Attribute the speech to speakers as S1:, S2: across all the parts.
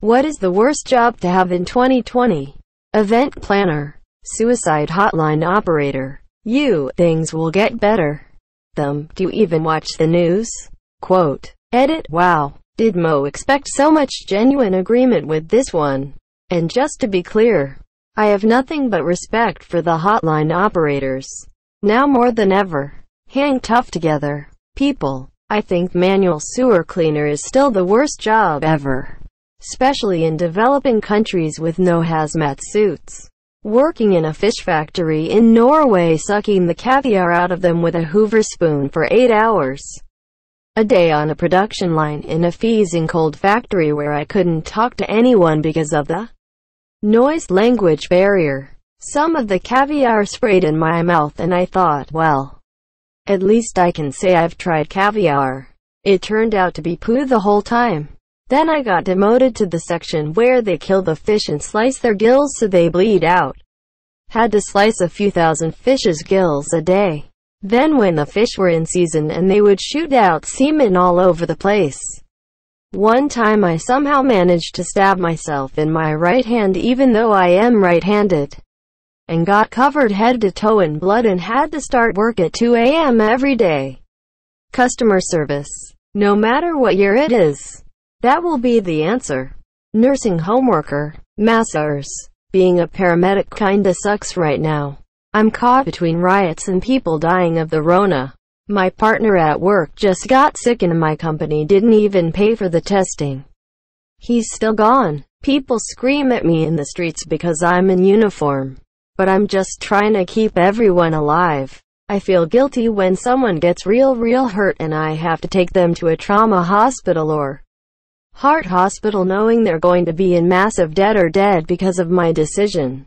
S1: What is the worst job to have in 2020? Event planner, suicide hotline operator. Things will get better. Do you even watch the news? Quote. Edit. Wow. Did Mo expect so much genuine agreement with this one? And just to be clear, I have nothing but respect for the hotline operators. Now more than ever. Hang tough together, people. I think manual sewer cleaner is still the worst job ever. Especially in developing countries with no hazmat suits. Working in a fish factory in Norway, sucking the caviar out of them with a Hoover spoon for 8 hours a day on a production line in a freezing cold factory where I couldn't talk to anyone because of the noise language barrier. Some of the caviar sprayed in my mouth and I thought, well, at least I can say I've tried caviar. It turned out to be poo the whole time. Then I got demoted to the section where they kill the fish and slice their gills so they bleed out. Had to slice a few thousand fish's gills a day. Then when the fish were in season and they would shoot out semen all over the place. One time I somehow managed to stab myself in my right hand even though I am right-handed. And got covered head to toe in blood and had to start work at 2 a.m. every day. Customer service. No matter what year it is. That will be the answer. Nursing home worker. Masseurs. Being a paramedic kinda sucks right now. I'm caught between riots and people dying of the Rona. My partner at work just got sick and my company didn't even pay for the testing. He's still gone. People scream at me in the streets because I'm in uniform. But I'm just trying to keep everyone alive. I feel guilty when someone gets real hurt and I have to take them to a trauma hospital or heart hospital knowing they're going to be in massive debt or dead because of my decision.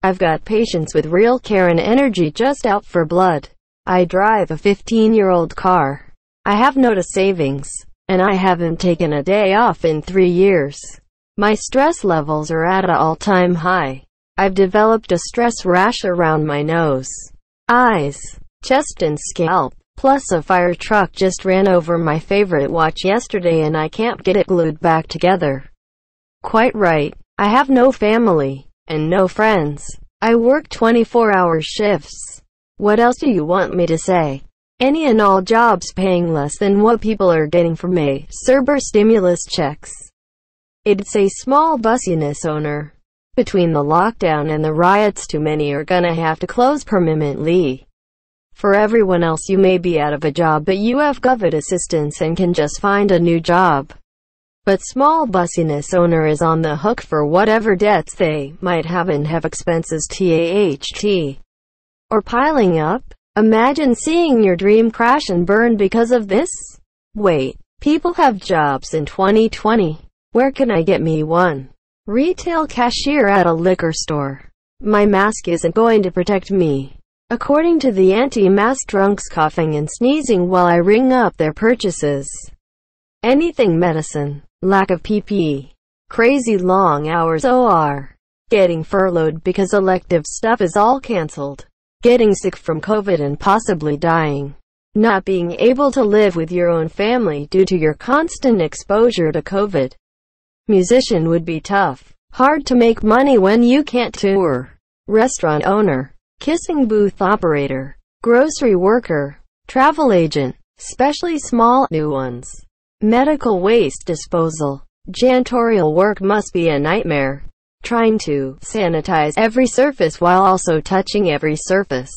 S1: I've got patients with real care and energy just out for blood. I drive a 15-year-old car. I have no savings, and I haven't taken a day off in 3 years. My stress levels are at an all-time high. I've developed a stress rash around my nose, eyes, chest and scalp. Plus a fire truck just ran over my favorite watch yesterday and I can't get it glued back together. Quite right. I have no family, and no friends. I work 24-hour shifts. What else do you want me to say? Any and all jobs paying less than what people are getting from a Cerber stimulus checks. It's a small business owner. Between the lockdown and the riots, too many are gonna have to close permanently. For everyone else, you may be out of a job but you have government assistance and can just find a new job. But small business owner is on the hook for whatever debts they might have and have expenses or piling up. Imagine seeing your dream crash and burn because of this. Wait, people have jobs in 2020. Where can I get me one? Retail cashier at a liquor store. My mask isn't going to protect me. According to the anti-mask drunks coughing and sneezing while I ring up their purchases. Anything medicine. Lack of PPE. Crazy long hours OR. Getting furloughed because elective stuff is all cancelled. Getting sick from COVID and possibly dying. Not being able to live with your own family due to your constant exposure to COVID. Musician would be tough. Hard to make money when you can't tour. Restaurant owner. Kissing booth operator, grocery worker, travel agent, especially small new ones. Medical waste disposal. Janitorial work must be a nightmare. Trying to sanitize every surface while also touching every surface.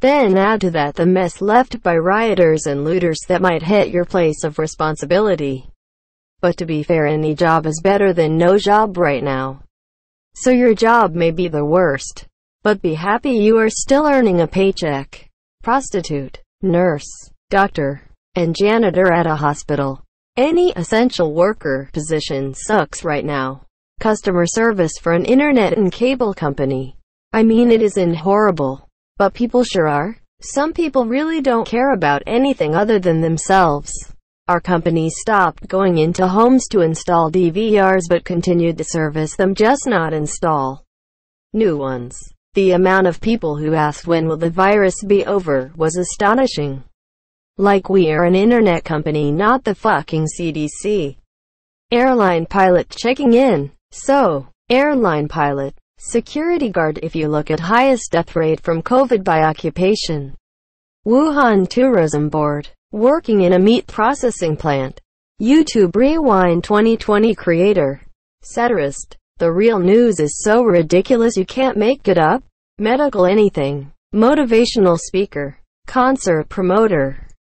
S1: Then add to that the mess left by rioters and looters that might hit your place of responsibility. But to be fair, any job is better than no job right now. So your job may be the worst. But be happy you are still earning a paycheck. Prostitute, nurse, doctor, and janitor at a hospital. Any essential worker position sucks right now. Customer service for an internet and cable company. I mean, it isn't horrible. But people sure are. Some people really don't care about anything other than themselves. Our company stopped going into homes to install DVRs but continued to service them, just not install new ones. The amount of people who asked when will the virus be over was astonishing. Like we are an internet company, not the fucking CDC. Airline pilot checking in. So, airline pilot, security guard. If you look at highest death rate from COVID by occupation. Wuhan Tourism Board, working in a meat processing plant. YouTube Rewind 2020 creator, satirist. The real news is so ridiculous you can't make it up. Medical anything. Motivational speaker. Concert promoter.